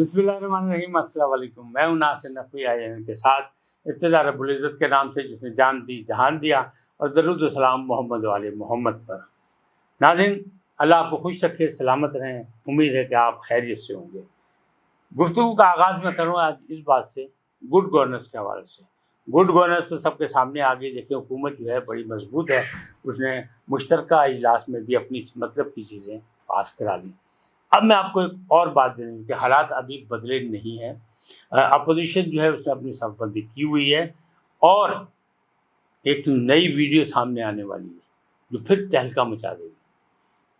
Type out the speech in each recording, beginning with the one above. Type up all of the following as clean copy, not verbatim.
बिस्मिल्लाहिर्रहमानिर्रहीम। अस्सलाम वालेकुम। मैं हूं नासिर नकवी INN के साथ। इब्तिदा रब्बुल इज़्ज़त के नाम से जिसने जान दी जहान दिया, और दरूद व सलाम मोहम्मद वाले मोहम्मद पर। नाज़रीन, अल्लाह आपको खुश रखे, सलामत रहें। उम्मीद है कि आप खैरियत से होंगे। गुफ्तगू का आगाज़ मैं करूँ आज इस बात से, गुड गवर्नेंस के हवाले से। गुड गवर्नेंस तो सबके सामने आ गई। देखिए, हुकूमत जो है बड़ी मजबूत है। उसने मुश्तरका इजलास में भी अपनी मतलब की चीज़ें पास करा ली। अब मैं आपको एक और बात दे दूँ कि हालात अभी बदले नहीं हैं। अपोजिशन जो है उसने अपनी संबंधी की हुई है, और एक नई वीडियो सामने आने वाली है जो फिर तहलका मचा देगी।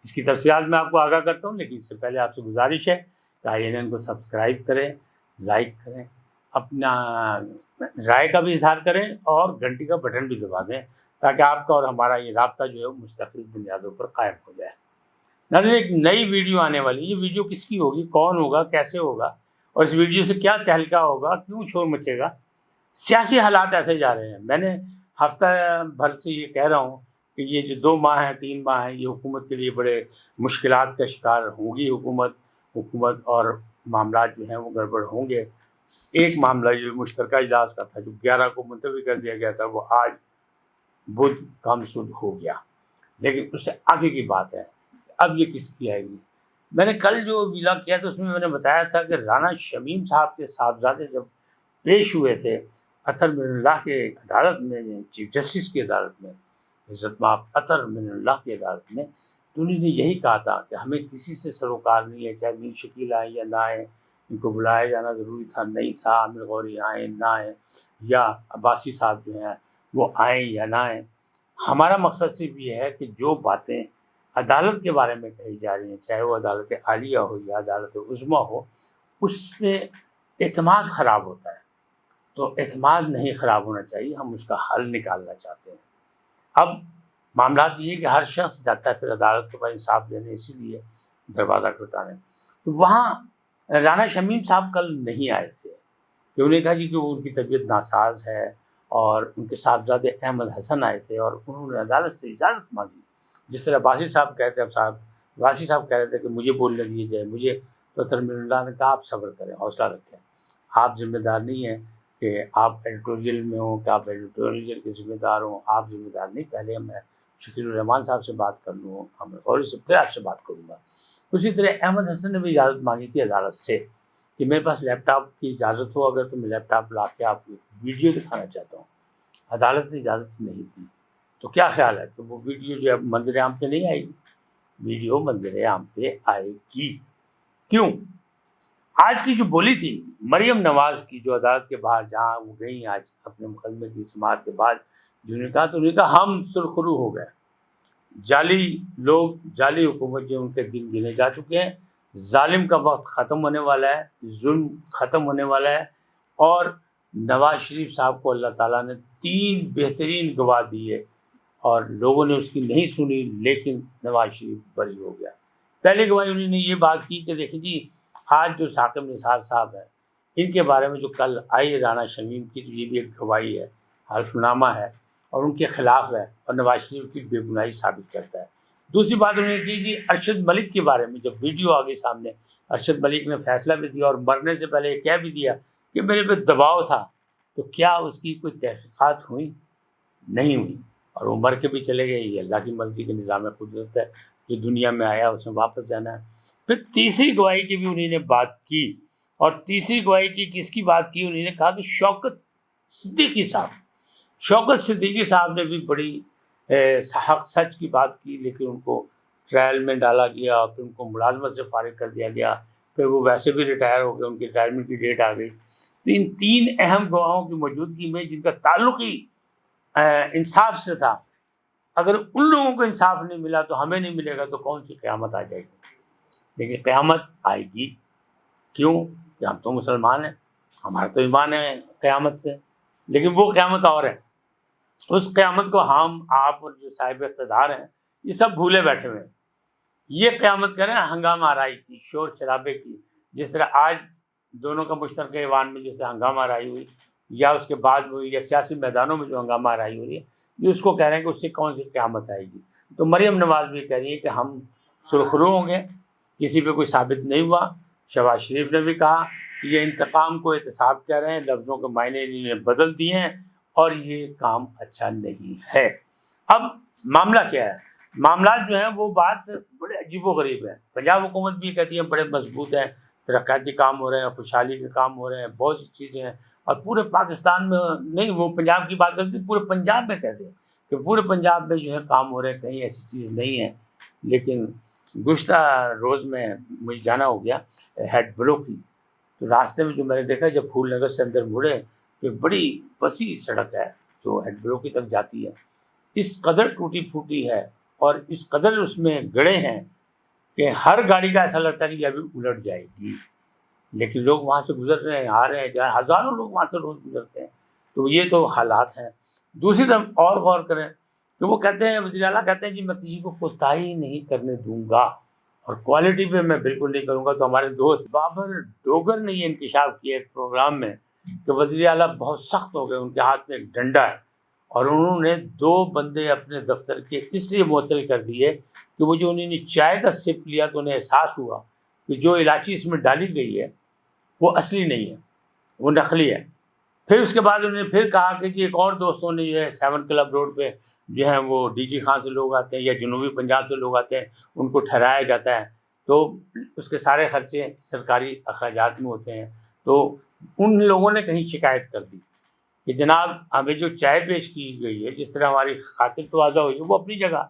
इसकी तफसीलात मैं आपको आगाह करता हूँ, लेकिन इससे पहले आपसे गुजारिश है कि INN को सब्सक्राइब करें, लाइक करें, अपना राय का भी इजहार करें, और घंटी का बटन भी दबा दें, ताकि आपका और हमारा ये राब्ता जो है मुस्तकिल बुनियादों पर कायम हो जाए। नाज़रीन, एक नई वीडियो आने वाली है। ये वीडियो किसकी होगी, कौन होगा, कैसे होगा, और इस वीडियो से क्या तहलका होगा, क्यों शोर मचेगा? सियासी हालात ऐसे जा रहे हैं। मैंने हफ्ता भर से ये कह रहा हूँ कि ये जो 2 माह हैं, 3 माह हैं, ये हुकूमत के लिए बड़े मुश्किलात का शिकार होगी। हुकूमत और मामला जो हैं वो गड़बड़ होंगे। एक मामला जो मुश्तरका इजलास का था, जो 11 को मुलतवी कर दिया गया था, वो आज बुध कमसुद हो गया। लेकिन उससे आगे की बात है, अब ये किसकी आएगी? मैंने कल जो विला किया था उसमें मैंने बताया था कि राना शमीम साहब के साहबजादे जब पेश हुए थे अतर मिनल्लाह के अदालत में, चीफ जस्टिस की अदालत में, इज़्ज़तमाब अतर मिनल्लाह की अदालत में, तो उन्होंने यही कहा था कि हमें किसी से सरोकार नहीं है, चाहे मीर शकील आए या ना आए, इनको बुलाया जाना ज़रूरी था नहीं था, आमिर गौरी आए ना आए, या अब्बासी साहब जो हैं वो आए या ना आए। हमारा मकसद सिर्फ ये है कि जो बातें अदालत के बारे में कही जा रही हैं, चाहे वो अदालत आलिया हो या अदालत उज़्मा हो, उसमें एतमाद ख़राब होता है। तो एतमाद नहीं ख़राब होना चाहिए, हम उसका हल निकालना चाहते हैं। अब मामला ये है कि हर शख्स जाता है फिर अदालत के पास इंसाफ देने, इसीलिए दरवाज़ा खटखटाने। तो वहाँ राना शमीम साहब कल नहीं आए थे, कि उन्हें कहा जी कि उनकी तबीयत नासाज है, और उनके साहबजादे अहमद हसन आए थे और उन्होंने अदालत से इजाज़त मांगी। जिस तरह वासी साहब कहते हैं, वासी साहब कह रहे थे कि मुझे बोलने दिए जाए, मुझे तो तरमिल्ला ने कहा आप सब्र करें, हौसला रखें, आप जिम्मेदार नहीं हैं कि आप एडिटोरियल में हो, कि आप एडिटोरियल के ज़िम्मेदार हों, आप जिम्मेदार नहीं। पहले मैं शकील रहमान साहब से बात कर लूँ, आमिर गौरी से, फिर आपसे बात करूँगा। उसी तरह अहमद हसन ने भी इजाज़त मांगी थी अदालत से कि मेरे पास लैपटॉप की इजाज़त हो, अगर तो मैं लैपटॉप ला के आपको वीडियो दिखाना चाहता हूँ। अदालत ने इजाज़त नहीं दी। तो क्या ख्याल है कि वो वीडियो जो है मंदिर आम पे नहीं आएगी? वीडियो मंदिर आम पे आएगी। क्यों? आज की जो बोली थी मरियम नवाज़ की, जो अदालत के बाहर जहाँ वो गई आज अपने मुकदमे की समाअत के बाद, जिन्होंने कहा, तो उन्होंने कहा हम सुरखरू हो गए, जाली लोग, जाली हुकूमत जो उनके दिन गिने जा चुके हैं, जालिम का वक्त ख़त्म होने वाला है, जुल्म ख़त्म होने वाला है। और नवाज शरीफ साहब को अल्लाह ताला ने 3 बेहतरीन गवाह दिए और लोगों ने उसकी नहीं सुनी, लेकिन नवाज शरीफ बरी हो गया। पहली गवाही उन्होंने ये बात की कि देखिए जी, आज जो साकिब निसार साहब हैं, इनके बारे में जो कल आई राना शमीम की, तो ये भी एक गवाही है, हल्फनामा है, और उनके ख़िलाफ़ है, और नवाज शरीफ की बेगुनाही साबित करता है। दूसरी बात उन्होंने की जी अरशद मलिक के बारे में, जब वीडियो आ गई सामने, अरशद मलिक ने फैसला भी दिया और मरने से पहले कह भी दिया कि मेरे पे दबाव था। तो क्या उसकी कोई तहक़ीक़ात हुई? नहीं हुई, और वो मर के भी चले गए। ये अल्लाह की मर्ज़ी के निज़ाम कुदरत है, जो दुनिया में आया उसने वापस जाना है। फिर तीसरी गवाही की भी उन्होंने बात की, और तीसरी गवाही की किसकी बात की? उन्होंने कहा कि शौकत सिद्दीकी साहब ने भी बड़ी हक़ सच की बात की, लेकिन उनको ट्रायल में डाला गया, और फिर उनको मुलाजमत से फारिग कर दिया गया, फिर वो वैसे भी रिटायर हो गए, उनकी रिटायरमेंट की डेट आ गई। तो इन 3 अहम गवाहों की मौजूदगी में, जिनका ताल्लुक़ ही इंसाफ से था, अगर उन लोगों को इंसाफ नहीं मिला तो हमें नहीं मिलेगा, तो कौन सी क़यामत आ जाएगी? लेकिन क़यामत आएगी। क्यों? कि हम तो मुसलमान हैं, हमारा तो ईमान है क़यामत पे, लेकिन वो क़यामत और है। उस क़यामत को हम, आप और जो साहिब इक़्तिदार हैं, ये सब भूले बैठे हुए हैं। ये क़यामत करें हंगामा आराई की, शोर शराबे की, जिस तरह आज दोनों का मुश्तरका ईवान में जैसे हंगामा आराई हुई, या उसके बाद हुई, या सियासी मैदानों में जो हंगामा आराई हो रही है, ये उसको कह रहे हैं कि उससे कौन सी क़यामत आएगी। तो मरियम नवाज़ भी कह रही है कि हम सुरखरू होंगे, किसी पे कोई साबित नहीं हुआ, शहबाज शरीफ ने भी कहा کہ یہ انتقام کو احتساب کہہ رہے ہیں، لفظوں کے معنی انہوں نے بدل دیے ہیں اور یہ کام اچھا نہیں ہے۔ اب معاملہ کیا ہے؟ معاملات جو ہیں وہ بات بڑے عجیب و غریب ہیں۔ پنجاب حکومت بھی کہتی ہے بڑے مضبوط ہیں، ترقیاتی کام ہو رہے ہیں، خوشحالی کے کام ہو رہے ہیں، بہت سی چیزیں ہیں، اور پورے پاکستان میں نہیں، وہ پنجاب کی بات کرتے ہیں، پورے پنجاب میں کہتے ہیں کہ پورے پنجاب میں جو ہے کام ہو رہے ہیں، کہیں ایسی چیز نہیں ہے۔ لیکن گزشتہ روز میں مجھے جانا ہو گیا ہیڈ بلاک کی، تو راستے میں جو میں نے دیکھا جب پھول نگر سے اندر مڑے تو ایک بڑی وسیع سڑک ہے جو ہیڈ بلاک تک جاتی ہے، اس قدر ٹوٹی پھوٹی ہے اور اس قدر اس میں گڑھے ہیں کہ ہر گاڑی کا ایسا لگتا ہے کہ یہ ابھی الٹ جائے گی، لیکن لوگ وہاں سے گزر رہے ہیں، آ رہے ہیں، جا رہے ہیں، ہزاروں لوگ وہاں سے روز گزرتے ہیں۔ تو یہ تو حالات ہیں۔ دوسری طرف اور غور کریں کہ وہ کہتے ہیں، وزیر اعلیٰ کہتے ہیں جی میں کسی کو کوتاہی نہیں کرنے دوں گا اور کوالٹی پہ میں بالکل نہیں کروں گا۔ تو ہمارے دوست بابر ڈوگر نے یہ انکشاف کیا ایک پروگرام میں کہ وزیر اعلیٰ بہت سخت ہو گئے، ان کے ہاتھ میں ایک ڈنڈا ہے اور انہوں نے 2 بندے اپنے دفتر کے اس لیے معطل کر دیے کہ وہ جو انہوں نے چائے کا سپ لیا تو انہیں احساس ہوا کہ جو الائچی اس میں ڈالی گئی ہے وہ اصلی نہیں ہے، وہ نقلی ہے۔ پھر اس کے بعد انہوں نے پھر کہا کہ جی ایک اور دوستوں نے جو ہے 7 کلب روڈ پہ جو ہے وہ ڈی جی خان سے لوگ آتے ہیں یا جنوبی پنجاب سے لوگ آتے ہیں، ان کو ٹھہرایا جاتا ہے تو اس کے سارے خرچے سرکاری اخراجات میں ہوتے ہیں۔ تو ان لوگوں نے کہیں شکایت کر دی کہ جناب ہمیں جو چائے پیش کی گئی ہے، جس طرح ہماری خاطر تواضع ہوئی ہے وہ اپنی جگہ،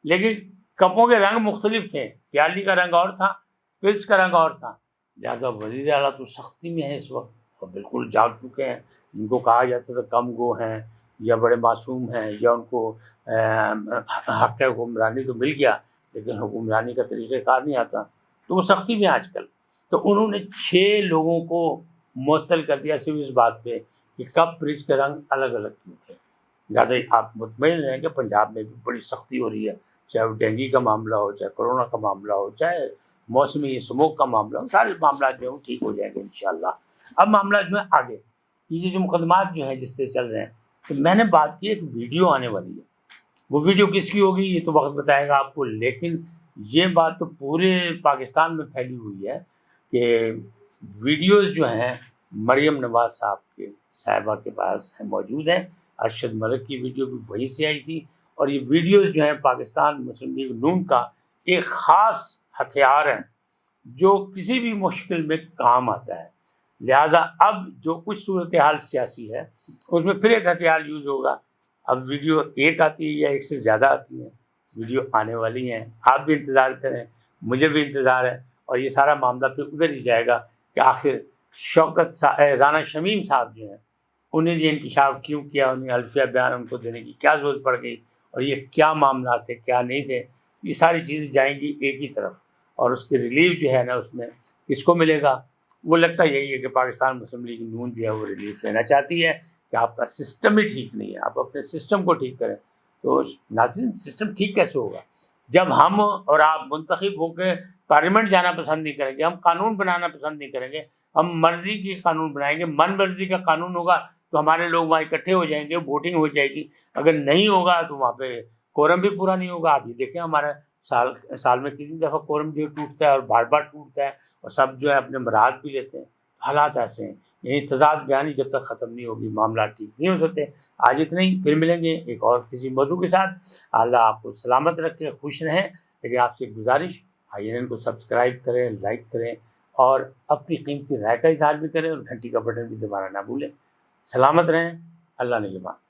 لیکن کپوں کے رنگ مختلف تھے، پیالی کا رنگ اور تھا، پلس کا رنگ اور تھا، لہٰذا وزیر اعلیٰ تو سختی میں ہے اس وقت اور بالکل جاگ چکے ہیں۔ ان کو کہا جاتا تھا کم گو ہیں یا بڑے معصوم ہیں یا ان کو حق حکمرانی تو مل گیا لیکن حکمرانی کا طریقہ کار نہیں آتا، تو وہ سختی میں آج کل۔ تو انہوں نے 6 لوگوں کو معطل کر دیا صرف اس بات پہ کہ کپ فریج کے رنگ الگ الگ کیوں تھے۔ لہٰذا آپ مطمئن رہیں کہ پنجاب میں بھی بڑی سختی ہو رہی ہے، چاہے وہ ڈینگی کا معاملہ ہو، چاہے کرونا کا معاملہ ہو، چاہے موسمی اسموک کا معاملہ ہو، سارے معاملات جو ہیں وہ ٹھیک ہو جائیں گے انشاءاللہ۔ اب معاملہ جو ہے آگے یہ جو مقدمات جو ہیں جس سے چل رہے ہیں، تو میں نے بات کی ایک ویڈیو آنے والی ہے، وہ ویڈیو کس کی ہوگی یہ تو وقت بتائے گا آپ کو، لیکن یہ بات تو پورے پاکستان میں پھیلی ہوئی ہے کہ ویڈیوز جو ہیں مریم نواز صاحبہ کے پاس موجود ہیں۔ ارشد ملک کی ویڈیو بھی وہیں سے آئی تھی، اور یہ ویڈیوز جو ہیں پاکستان مسلم لیگ نون کا ایک خاص ہتھیار ہیں جو کسی بھی مشکل میں کام آتا ہے۔ لہٰذا اب جو کچھ صورتحال سیاسی ہے اس میں پھر ایک ہتھیار یوز ہوگا۔ اب ویڈیو ایک آتی ہے یا ایک سے زیادہ آتی ہیں، ویڈیو آنے والی ہیں، آپ بھی انتظار کریں، مجھے بھی انتظار ہے، اور یہ سارا معاملہ پھر ادھر ہی جائے گا کہ آخر رانا شمیم صاحب جو ہیں انہیں یہ انکشاف کیوں کیا، انہیں الفیہ بیان ان کو دینے کی کیا ضرورت پڑ گئی، اور یہ کیا معاملات تھے کیا نہیں تھے، یہ ساری چیزیں جائیں گی ایک ہی طرف، اور اس کی ریلیف جو ہے نا اس میں کس کو ملے گا؟ وہ لگتا یہی ہے کہ پاکستان مسلم لیگ نون جو ہے وہ ریلیف لینا چاہتی ہے کہ آپ کا سسٹم ہی ٹھیک نہیں ہے، آپ اپنے سسٹم کو ٹھیک کریں۔ تو ناظرین سسٹم ٹھیک کیسے ہوگا جب ہم اور آپ منتخب ہو کے پارلیمنٹ جانا پسند نہیں کریں گے، ہم قانون بنانا پسند نہیں کریں گے، ہم مرضی کی قانون بنائیں گے، من مرضی کا قانون ہوگا تو ہمارے لوگ وہاں اکٹھے ہو جائیں گے، ووٹنگ ہو جائے گی، اگر نہیں ہوگا تو وہاں پہ کورم بھی پورا نہیں ہوگا۔ آپ یہ دیکھیں ہمارا سال میں کتنی دفعہ کورم جو ٹوٹتا ہے اور بار بار ٹوٹتا ہے، اور سب جو ہے اپنے مراحل بھی لیتے ہیں۔ حالات ایسے ہیں، یعنی تضاد بیانی جب تک ختم نہیں ہوگی معاملات ٹھیک نہیں ہو سکتے۔ آج اتنا ہی، پھر ملیں گے ایک اور کسی موضوع کے ساتھ۔ اللہ آپ کو سلامت رکھے، خوش رہیں، لیکن آپ سے گزارش INN کو سبسکرائب کریں، لائک کریں، اور اپنی قیمتی رائے کا اظہار بھی کریں، اور گھنٹی کا بٹن بھی دبانا نہ بھولیں۔ سلامت رہیں، اللہ نگہبان۔